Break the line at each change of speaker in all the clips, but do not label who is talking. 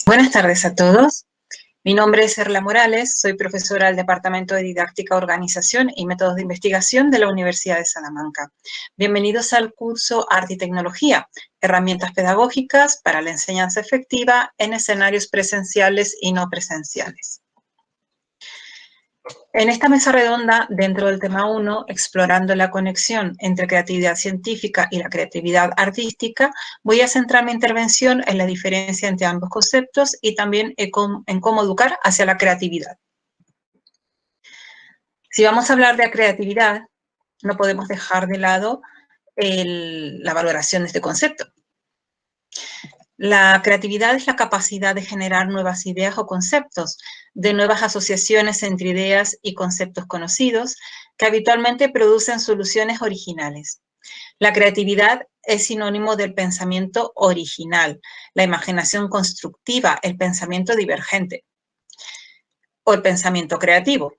Buenas tardes a todos. Mi nombre es Erla Morales, soy profesora del Departamento de Didáctica, Organización y Métodos de Investigación de la Universidad de Salamanca. Bienvenidos al curso Arte y Tecnología, herramientas pedagógicas para la enseñanza efectiva en escenarios presenciales y no presenciales. En esta mesa redonda, dentro del tema 1, explorando la conexión entre creatividad científica y la creatividad artística, voy a centrar mi intervención en la diferencia entre ambos conceptos y también en cómo educar hacia la creatividad. Si vamos a hablar de creatividad, no podemos dejar de lado la valoración de este concepto. La creatividad es la capacidad de generar nuevas ideas o conceptos, de nuevas asociaciones entre ideas y conceptos conocidos, que habitualmente producen soluciones originales. La creatividad es sinónimo del pensamiento original, la imaginación constructiva, el pensamiento divergente o el pensamiento creativo.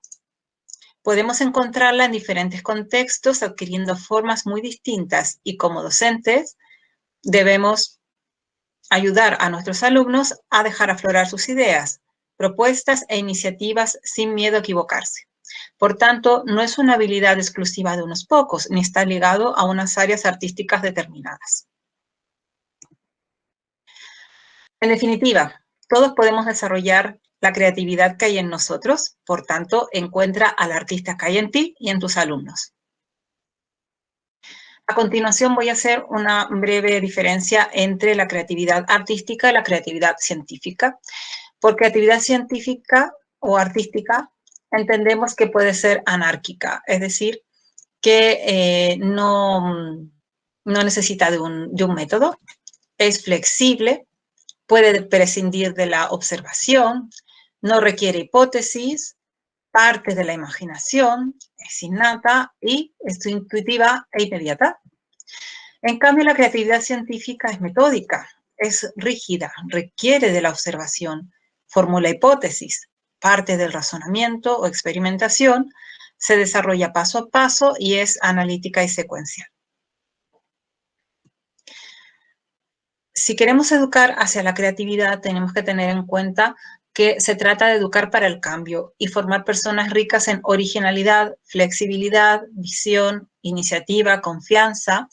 Podemos encontrarla en diferentes contextos, adquiriendo formas muy distintas y como docentes debemos ayudar a nuestros alumnos a dejar aflorar sus ideas, propuestas e iniciativas sin miedo a equivocarse. Por tanto, no es una habilidad exclusiva de unos pocos, ni está ligado a unas áreas artísticas determinadas. En definitiva, todos podemos desarrollar la creatividad que hay en nosotros, por tanto, encuentra al artista que hay en ti y en tus alumnos. A continuación voy a hacer una breve diferencia entre la creatividad artística y la creatividad científica. Por creatividad científica o artística entendemos que puede ser anárquica, es decir, que no necesita de un método, es flexible, puede prescindir de la observación, no requiere hipótesis, parte de la imaginación, es innata y es intuitiva e inmediata. En cambio, la creatividad científica es metódica, es rígida, requiere de la observación, formula hipótesis, parte del razonamiento o experimentación, se desarrolla paso a paso y es analítica y secuencial. Si queremos educar hacia la creatividad, tenemos que tener en cuenta que se trata de educar para el cambio y formar personas ricas en originalidad, flexibilidad, visión, iniciativa, confianza,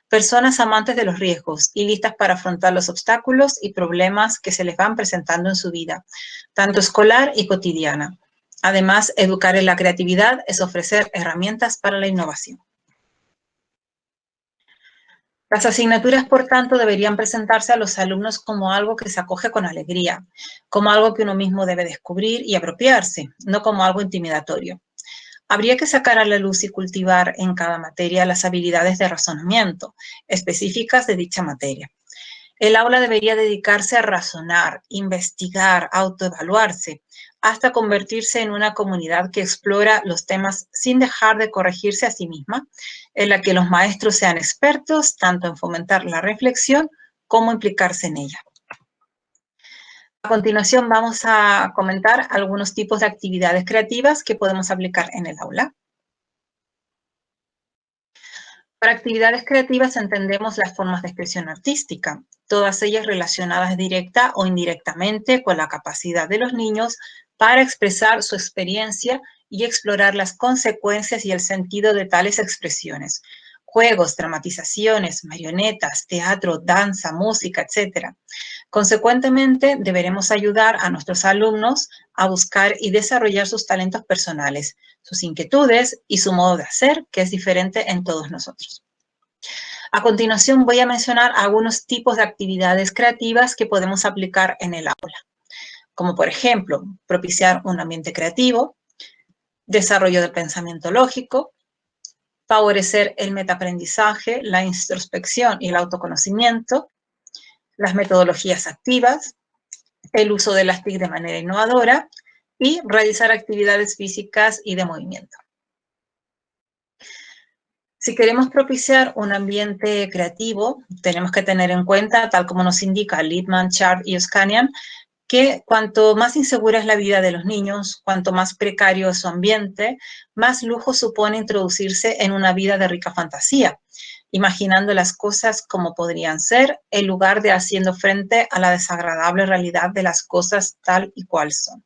personas amantes de los riesgos y listas para afrontar los obstáculos y problemas que se les van presentando en su vida, tanto escolar y cotidiana. Además, educar en la creatividad es ofrecer herramientas para la innovación. Las asignaturas, por tanto, deberían presentarse a los alumnos como algo que se acoge con alegría, como algo que uno mismo debe descubrir y apropiarse, no como algo intimidatorio. Habría que sacar a la luz y cultivar en cada materia las habilidades de razonamiento específicas de dicha materia. El aula debería dedicarse a razonar, investigar, autoevaluarse, hasta convertirse en una comunidad que explora los temas sin dejar de corregirse a sí misma, en la que los maestros sean expertos tanto en fomentar la reflexión como implicarse en ella. A continuación vamos a comentar algunos tipos de actividades creativas que podemos aplicar en el aula. Para actividades creativas entendemos las formas de expresión artística, todas ellas relacionadas directa o indirectamente con la capacidad de los niños para expresar su experiencia y explorar las consecuencias y el sentido de tales expresiones. Juegos, dramatizaciones, marionetas, teatro, danza, música, etc. Consecuentemente, deberemos ayudar a nuestros alumnos a buscar y desarrollar sus talentos personales, sus inquietudes y su modo de hacer, que es diferente en todos nosotros. A continuación voy a mencionar algunos tipos de actividades creativas que podemos aplicar en el aula, como por ejemplo, propiciar un ambiente creativo, desarrollo del pensamiento lógico, favorecer el metaaprendizaje, la introspección y el autoconocimiento, las metodologías activas, el uso de las TIC de manera innovadora y realizar actividades físicas y de movimiento. Si queremos propiciar un ambiente creativo, tenemos que tener en cuenta, tal como nos indica Lippmann, Sharp y Oskanian, que cuanto más insegura es la vida de los niños, cuanto más precario es su ambiente, más lujo supone introducirse en una vida de rica fantasía. imaginando las cosas como podrían ser, en lugar de haciendo frente a la desagradable realidad de las cosas tal y cual son.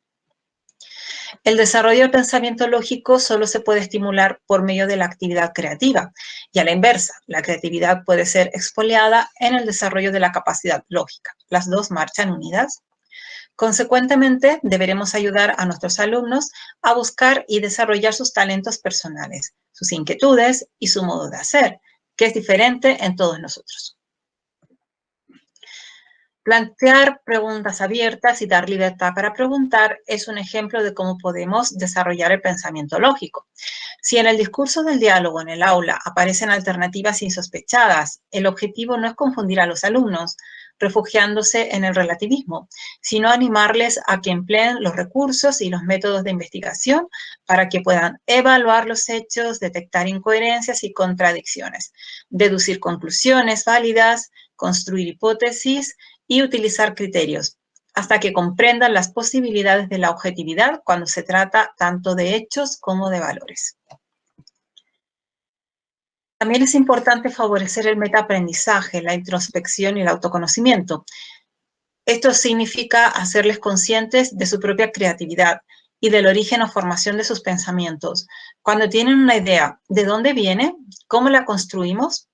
El desarrollo del pensamiento lógico solo se puede estimular por medio de la actividad creativa, y a la inversa, la creatividad puede ser expoliada en el desarrollo de la capacidad lógica. Las dos marchan unidas. Consecuentemente, deberemos ayudar a nuestros alumnos a buscar y desarrollar sus talentos personales, sus inquietudes y su modo de hacer, que es diferente en todos nosotros. Plantear preguntas abiertas y dar libertad para preguntar es un ejemplo de cómo podemos desarrollar el pensamiento lógico. Si en el discurso del diálogo en el aula aparecen alternativas insospechadas, el objetivo no es confundir a los alumnos, refugiándose en el relativismo, sino animarles a que empleen los recursos y los métodos de investigación para que puedan evaluar los hechos, detectar incoherencias y contradicciones, deducir conclusiones válidas, construir hipótesis y utilizar criterios, hasta que comprendan las posibilidades de la objetividad cuando se trata tanto de hechos como de valores. También es importante favorecer el metaaprendizaje, la introspección y el autoconocimiento. Esto significa hacerles conscientes de su propia creatividad y del origen o formación de sus pensamientos. Cuando tienen una idea de dónde viene, cómo la construimos,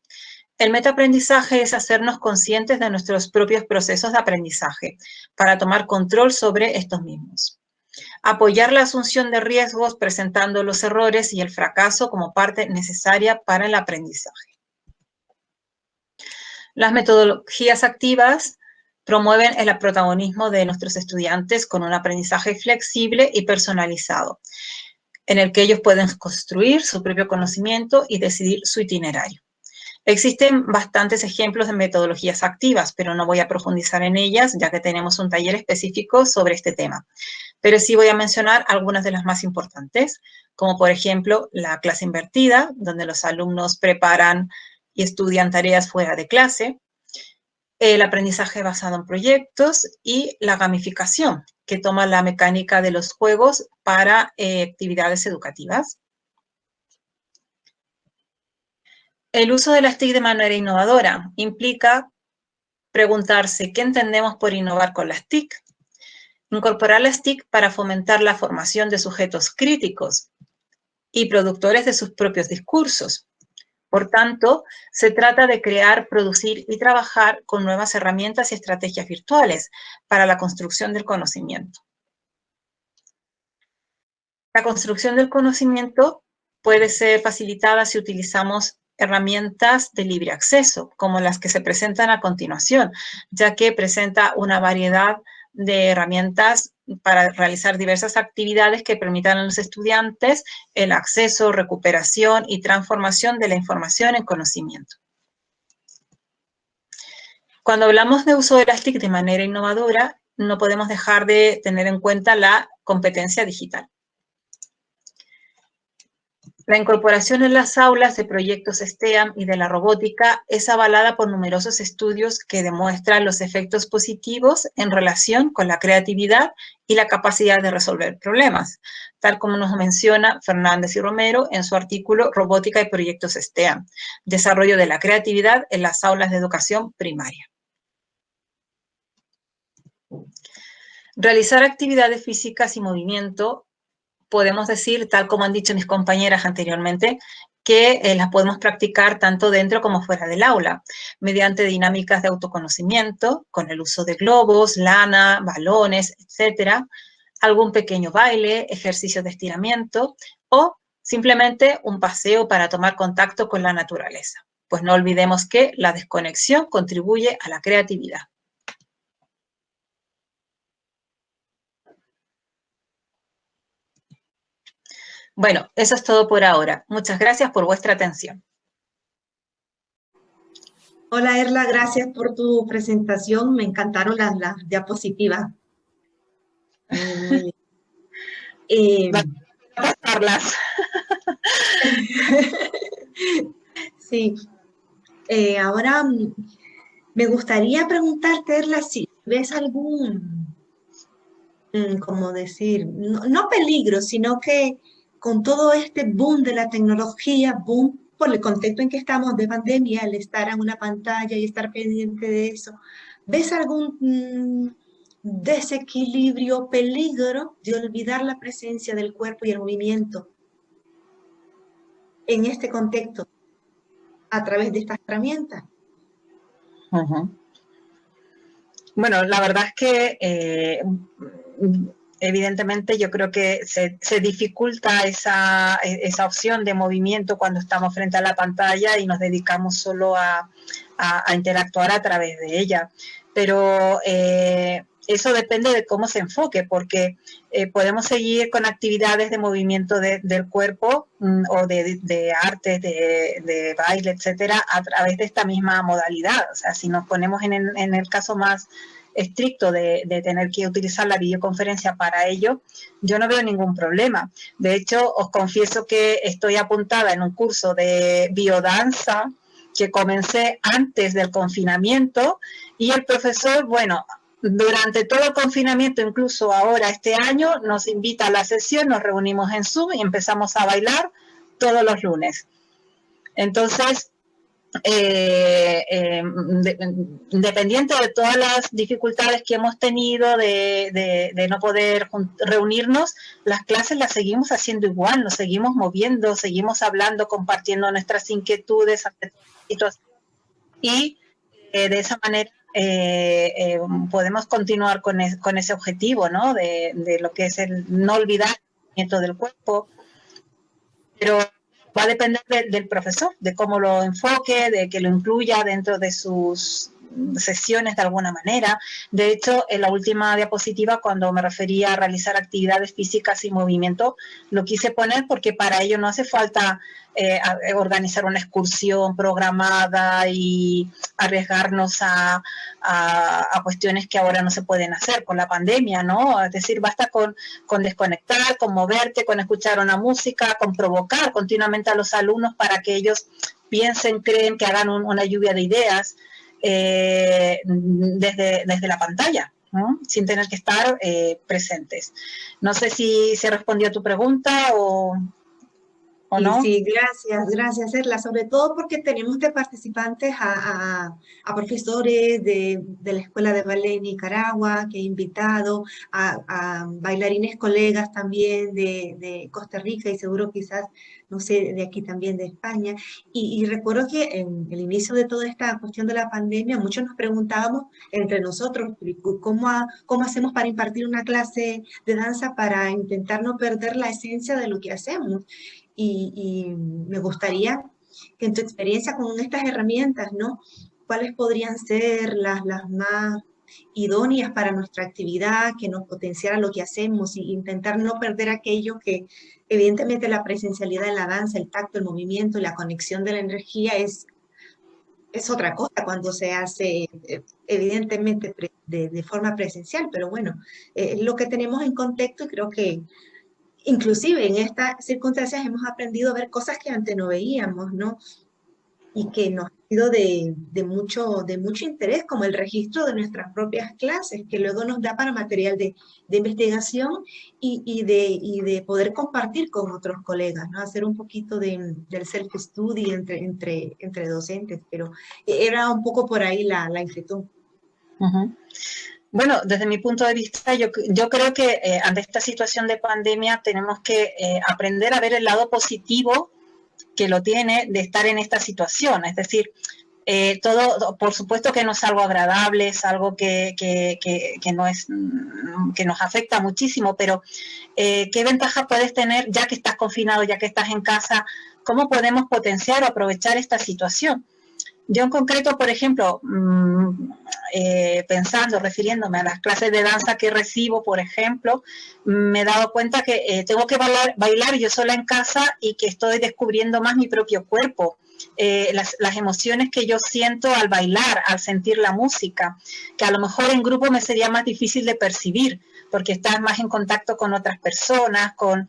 el metaaprendizaje es hacernos conscientes de nuestros propios procesos de aprendizaje para tomar control sobre estos mismos. Apoyar la asunción de riesgos presentando los errores y el fracaso como parte necesaria para el aprendizaje. Las metodologías activas promueven el protagonismo de nuestros estudiantes con un aprendizaje flexible y personalizado, en el que ellos pueden construir su propio conocimiento y decidir su itinerario. Existen bastantes ejemplos de metodologías activas, pero no voy a profundizar en ellas, ya que tenemos un taller específico sobre este tema. Pero sí voy a mencionar algunas de las más importantes, como por ejemplo la clase invertida, donde los alumnos preparan y estudian tareas fuera de clase, el aprendizaje basado en proyectos y la gamificación, que toma la mecánica de los juegos para actividades educativas. El uso de las TIC de manera innovadora implica preguntarse qué entendemos por innovar con las TIC, incorporar las TIC para fomentar la formación de sujetos críticos y productores de sus propios discursos. Por tanto, se trata de crear, producir y trabajar con nuevas herramientas y estrategias virtuales para la construcción del conocimiento. La construcción del conocimiento puede ser facilitada si utilizamos herramientas de libre acceso, como las que se presentan a continuación, ya que presenta una variedad de herramientas para realizar diversas actividades que permitan a los estudiantes el acceso, recuperación y transformación de la información en conocimiento. Cuando hablamos de uso de las TIC de manera innovadora, no podemos dejar de tener en cuenta la competencia digital. La incorporación en las aulas de proyectos STEAM y de la robótica es avalada por numerosos estudios que demuestran los efectos positivos en relación con la creatividad y la capacidad de resolver problemas, tal como nos menciona Fernández y Romero en su artículo Robótica y proyectos STEAM, desarrollo de la creatividad en las aulas de educación primaria. Realizar actividades físicas y movimiento, podemos decir, tal como han dicho mis compañeras anteriormente, que las podemos practicar tanto dentro como fuera del aula, mediante dinámicas de autoconocimiento, con el uso de globos, lana, balones, etcétera, algún pequeño baile, ejercicio de estiramiento o simplemente un paseo para tomar contacto con la naturaleza. Pues no olvidemos que la desconexión contribuye a la creatividad. Bueno, eso es todo por ahora. Muchas gracias por vuestra atención.
Hola Erla, gracias por tu presentación. Me encantaron las diapositivas. Muy bien. Sí. Ahora me gustaría preguntarte, Erla, si ves algún, como decir, no peligro, sino que con todo este boom de la tecnología, boom, por el contexto en que estamos de pandemia, el estar en una pantalla y estar pendiente de eso, ¿ves algún desequilibrio, peligro de olvidar la presencia del cuerpo y el movimiento en este contexto a través de estas herramientas?
Ujú. Bueno, la verdad es que evidentemente yo creo que se dificulta esa opción de movimiento cuando estamos frente a la pantalla y nos dedicamos solo a interactuar a través de ella. Pero eso depende de cómo se enfoque, porque podemos seguir con actividades de movimiento del cuerpo o de artes, de baile, etcétera, a través de esta misma modalidad. O sea, si nos ponemos en el caso más estricto de tener que utilizar la videoconferencia para ello, yo no veo ningún problema. De hecho, os confieso que estoy apuntada en un curso de biodanza que comencé antes del confinamiento y el profesor, bueno, durante todo el confinamiento, incluso ahora este año, nos invita a la sesión, nos reunimos en Zoom y empezamos a bailar todos los lunes. Entonces, independiente de todas las dificultades que hemos tenido de no poder reunirnos, las clases las seguimos haciendo igual, nos seguimos moviendo, seguimos hablando, compartiendo nuestras inquietudes y de esa manera podemos continuar con ese objetivo, ¿no? De lo que es el no olvidar el movimiento del cuerpo, pero va a depender del profesor, de cómo lo enfoque, de que lo incluya dentro de sus sesiones de alguna manera. De hecho, en la última diapositiva, cuando me refería a realizar actividades físicas y movimiento, lo quise poner porque para ello no hace falta organizar una excursión programada y arriesgarnos a cuestiones que ahora no se pueden hacer con la pandemia, ¿no? Es decir, basta con desconectar, con moverte, con escuchar una música, con provocar continuamente a los alumnos para que ellos piensen, creen, que hagan una lluvia de ideas desde la pantalla, ¿no? Sin tener que estar presentes. No sé si se respondió a tu pregunta o
Y
no.
sí, gracias, Erla, sobre todo porque tenemos de participantes a profesores de la Escuela de Ballet en Nicaragua, que he invitado, a bailarines colegas también de Costa Rica y seguro quizás, no sé, de aquí también de España. Y recuerdo que en el inicio de toda esta cuestión de la pandemia, muchos nos preguntábamos entre nosotros, ¿cómo hacemos para impartir una clase de danza para intentar no perder la esencia de lo que hacemos? Y me gustaría que en tu experiencia con estas herramientas, ¿no? ¿Cuáles podrían ser las más idóneas para nuestra actividad, que nos potenciara lo que hacemos y intentar no perder aquello que evidentemente la presencialidad en la danza, el tacto, el movimiento y la conexión de la energía es otra cosa cuando se hace evidentemente de forma presencial, pero bueno, lo que tenemos en contexto y creo que inclusive en estas circunstancias hemos aprendido a ver cosas que antes no veíamos, ¿no? Y que nos ha sido de mucho interés, como el registro de nuestras propias clases, que luego nos da para material de investigación y de poder compartir con otros colegas, ¿no? Hacer un poquito del self-study entre docentes, pero era un poco por ahí la inquietud.
Uh-huh. Bueno, desde mi punto de vista, yo creo que ante esta situación de pandemia tenemos que aprender a ver el lado positivo que lo tiene de estar en esta situación. Es decir, todo, por supuesto que no es algo agradable, es algo que no es, que nos afecta muchísimo, pero ¿qué ventaja puedes tener ya que estás confinado, ya que estás en casa? ¿Cómo podemos potenciar o aprovechar esta situación? Yo en concreto, por ejemplo, pensando, refiriéndome a las clases de danza que recibo, por ejemplo, me he dado cuenta que tengo que bailar yo sola en casa y que estoy descubriendo más mi propio cuerpo, las emociones que yo siento al bailar, al sentir la música, que a lo mejor en grupo me sería más difícil de percibir, porque estás más en contacto con otras personas, con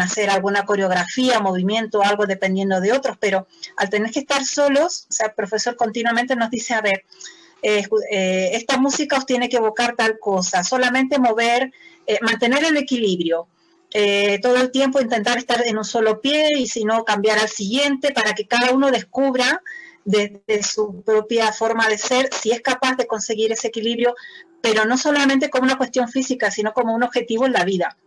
hacer alguna coreografía, movimiento, algo dependiendo de otros, pero al tener que estar solos, o sea, el profesor continuamente nos dice, a ver, esta música os tiene que evocar tal cosa, solamente mover, mantener el equilibrio, todo el tiempo intentar estar en un solo pie y si no cambiar al siguiente para que cada uno descubra desde su propia forma de ser si es capaz de conseguir ese equilibrio, pero no solamente como una cuestión física, sino como un objetivo en la vida.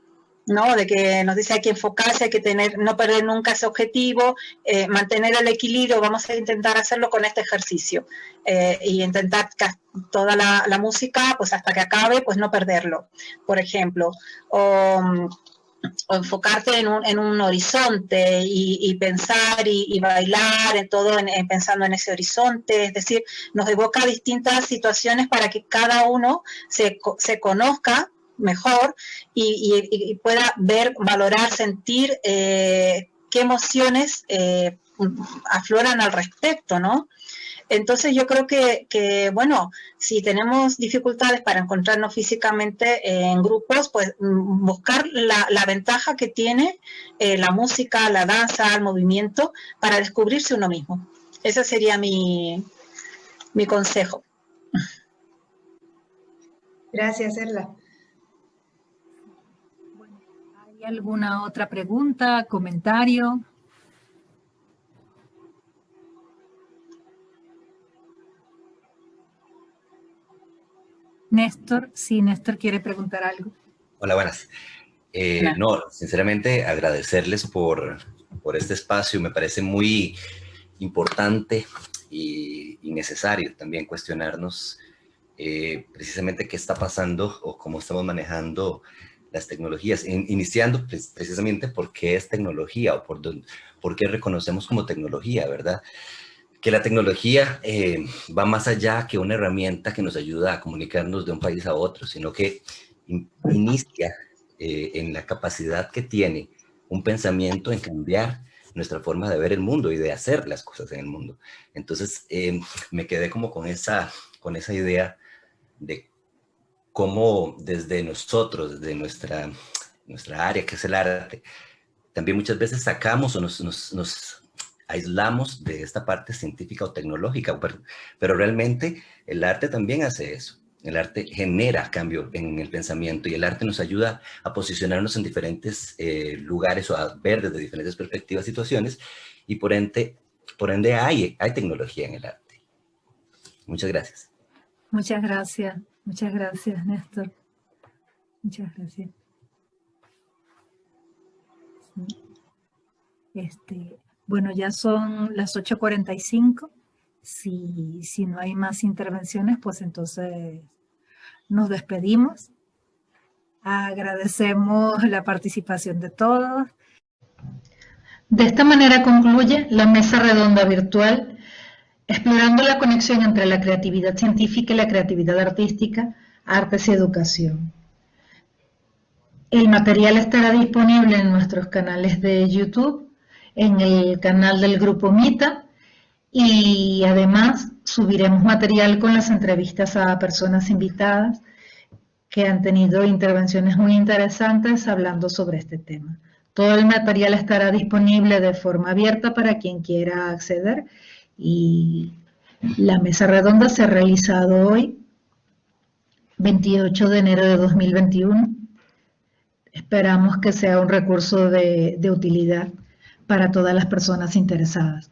¿No? De que nos dice hay que enfocarse, hay que no perder nunca ese objetivo, mantener el equilibrio, vamos a intentar hacerlo con este ejercicio y intentar toda la música, pues hasta que acabe, pues no perderlo, por ejemplo, o enfocarte en un horizonte y pensar y bailar en todo pensando en ese horizonte, es decir, nos evoca distintas situaciones para que cada uno se conozca mejor y pueda ver, valorar, sentir qué emociones afloran al respecto, ¿no? Entonces yo creo que, bueno, si tenemos dificultades para encontrarnos físicamente en grupos, pues buscar la ventaja que tiene la música, la danza, el movimiento para descubrirse uno mismo. Ese sería mi consejo.
Gracias, Erla.
¿Hay alguna otra pregunta, comentario? Néstor, si Néstor quiere preguntar algo.
Hola, buenas. No, sinceramente agradecerles por este espacio. Me parece muy importante y necesario también cuestionarnos precisamente qué está pasando o cómo estamos manejando las tecnologías, iniciando precisamente por qué es tecnología o por qué reconocemos como tecnología, ¿verdad? Que la tecnología va más allá que una herramienta que nos ayuda a comunicarnos de un país a otro, sino que inicia en la capacidad que tiene un pensamiento en cambiar nuestra forma de ver el mundo y de hacer las cosas en el mundo. Entonces, me quedé como con esa idea de cómo desde nosotros, desde nuestra área, que es el arte, también muchas veces sacamos o nos aislamos de esta parte científica o tecnológica, pero realmente el arte también hace eso. El arte genera cambio en el pensamiento y el arte nos ayuda a posicionarnos en diferentes lugares o a ver desde diferentes perspectivas situaciones y por ende hay tecnología en el arte. Muchas gracias.
Muchas gracias, Néstor. Muchas gracias. Bueno, ya son las 8:45. Si no hay más intervenciones, pues entonces nos despedimos. Agradecemos la participación de todos.
De esta manera concluye la mesa redonda virtual, explorando la conexión entre la creatividad científica y la creatividad artística, artes y educación. El material estará disponible en nuestros canales de YouTube, en el canal del Grupo Mita, y además subiremos material con las entrevistas a personas invitadas que han tenido intervenciones muy interesantes hablando sobre este tema. Todo el material estará disponible de forma abierta para quien quiera acceder y la mesa redonda se ha realizado hoy, 28 de enero de 2021. Esperamos que sea un recurso de utilidad para todas las personas interesadas.